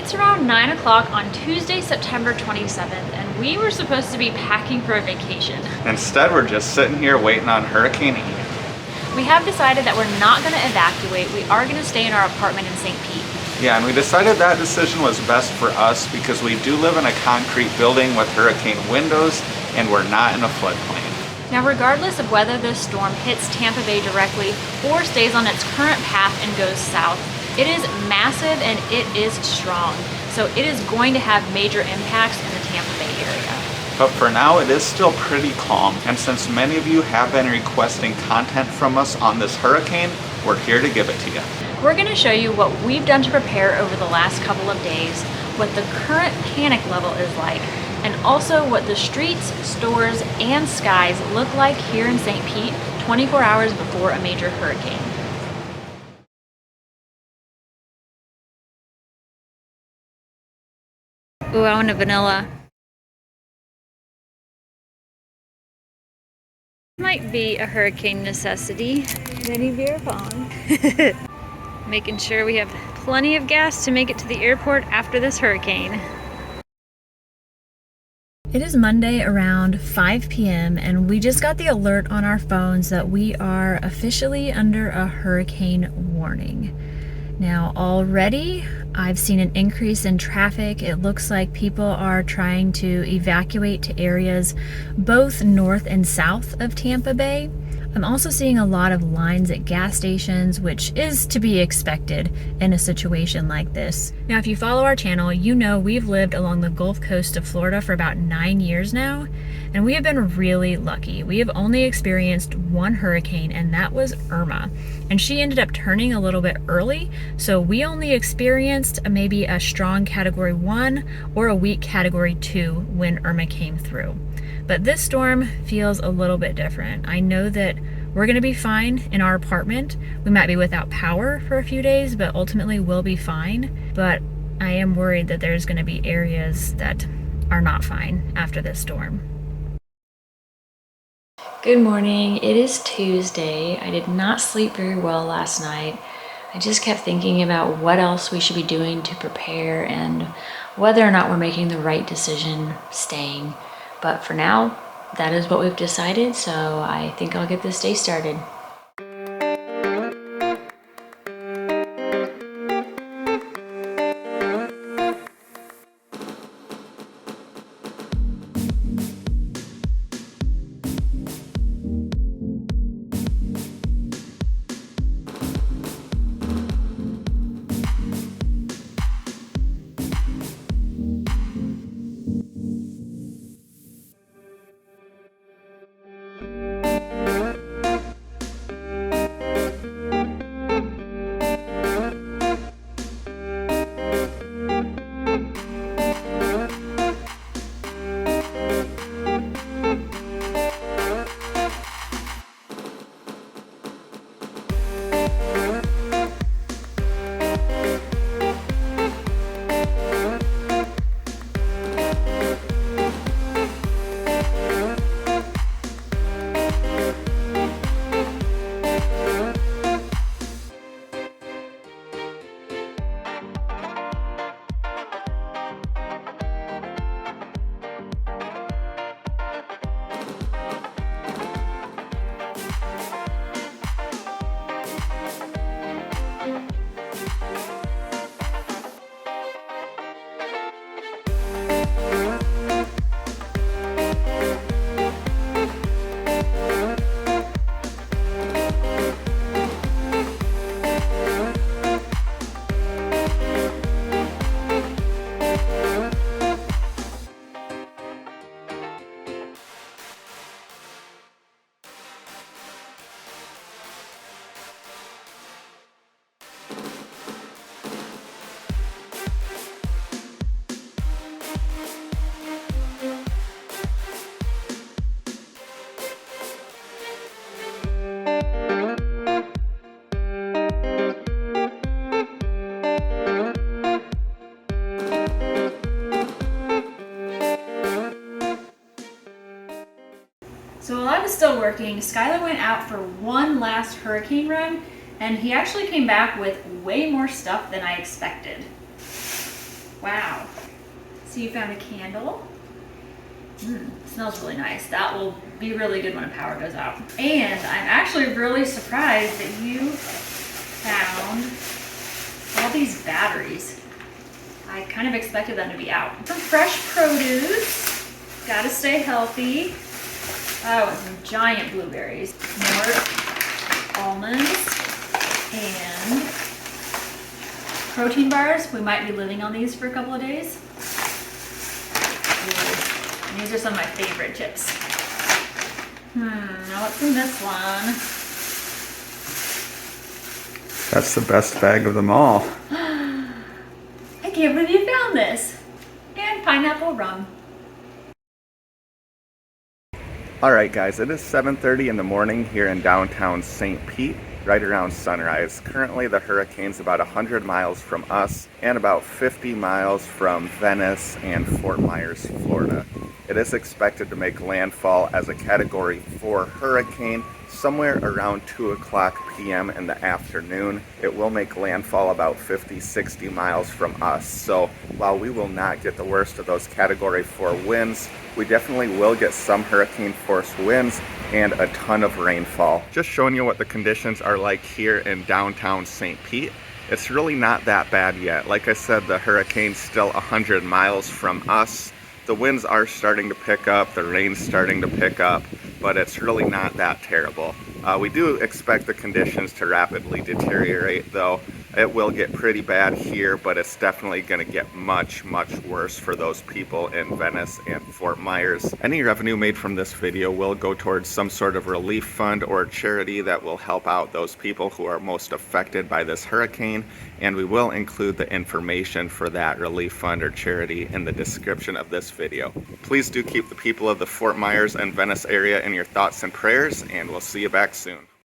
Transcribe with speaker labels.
Speaker 1: It's around 9 o'clock on Tuesday, September 27th, and we were supposed to be packing for a vacation.
Speaker 2: Instead, we're just sitting here waiting on Hurricane E.
Speaker 1: We have decided that we're not going to evacuate. We are going to stay in our apartment in St. Pete.
Speaker 2: Yeah, and we decided that decision was best for us because we do live in a concrete building with hurricane windows, and we're not in a floodplain.
Speaker 1: Now, regardless of whether this storm hits Tampa Bay directly or stays on its current path and goes south, it is massive and it is strong. So it is going to have major impacts in the Tampa Bay area.
Speaker 2: But for now, it is still pretty calm. And since many of you have been requesting content from us on this hurricane, we're here to give it to you.
Speaker 1: We're going to show you what we've done to prepare over the last couple of days, what the current panic level is like, and also what the streets, stores, and skies look like here in St. Pete 24 hours before a major hurricane. Ooh, I want a vanilla. Might be a hurricane necessity. Mini beer pong. Making sure we have plenty of gas to make it to the airport after this hurricane. It is Monday around 5 p.m. and we just got the alert on our phones that we are officially under a hurricane warning. Now already I've seen an increase in traffic. It looks like people are trying to evacuate to areas both north and south of Tampa Bay. I'm also seeing a lot of lines at gas stations, which is to be expected in a situation like this. Now, if you follow our channel, you know we've lived along the Gulf Coast of Florida for about 9 years now, and we have been really lucky. We have only experienced one hurricane, and that was Irma. And she ended up turning a little bit early, so we only experienced maybe a strong Category 1 or a weak Category 2 when Irma came through. But this storm feels a little bit different. I know that we're going to be fine in our apartment. We might be without power for a few days, but ultimately we'll be fine. But I am worried that there's going to be areas that are not fine after this storm. Good morning. It is Tuesday. I did not sleep very well last night. I just kept thinking about what else we should be doing to prepare and whether or not we're making the right decision staying. But for now, that is what we've decided, so I think I'll get this day started. So while I was still working, Skylar went out for one last hurricane run, and he actually came back with way more stuff than I expected. Wow. So you found a candle. Smells really nice. That will be really good when the power goes out. And I'm actually really surprised that you found all these batteries. I kind of expected them to be out. Some fresh produce. Gotta stay healthy. Oh, and some giant blueberries. More almonds and protein bars. We might be living on these for a couple of days. Ooh, and these are some of my favorite chips. Now what's in this one?
Speaker 2: That's the best bag of them all.
Speaker 1: I can't believe you found this. And pineapple rum.
Speaker 2: All right, guys, it is 7:30 in the morning here in downtown St. Pete, right around sunrise. Currently, the hurricane's about 100 miles from us and about 50 miles from Venice and Fort Myers, Florida. It is expected to make landfall as a Category 4 hurricane somewhere around 2 o'clock p.m. in the afternoon. It will make landfall about 50-60 miles from us. So while we will not get the worst of those Category 4 winds, we definitely will get some hurricane force winds and a ton of rainfall. Just showing you what the conditions are like here in downtown St. Pete. It's really not that bad yet. Like I said, the hurricane's still 100 miles from us. The winds are starting to pick up, the rain's starting to pick up, but it's really not that terrible. We do expect the conditions to rapidly deteriorate though. It will get pretty bad here, but it's definitely going to get much, much worse for those people in Venice and Fort Myers. Any revenue made from this video will go towards some sort of relief fund or charity that will help out those people who are most affected by this hurricane, and we will include the information for that relief fund or charity in the description of this video. Please do keep the people of the Fort Myers and Venice area in your thoughts and prayers, and we'll see you back soon.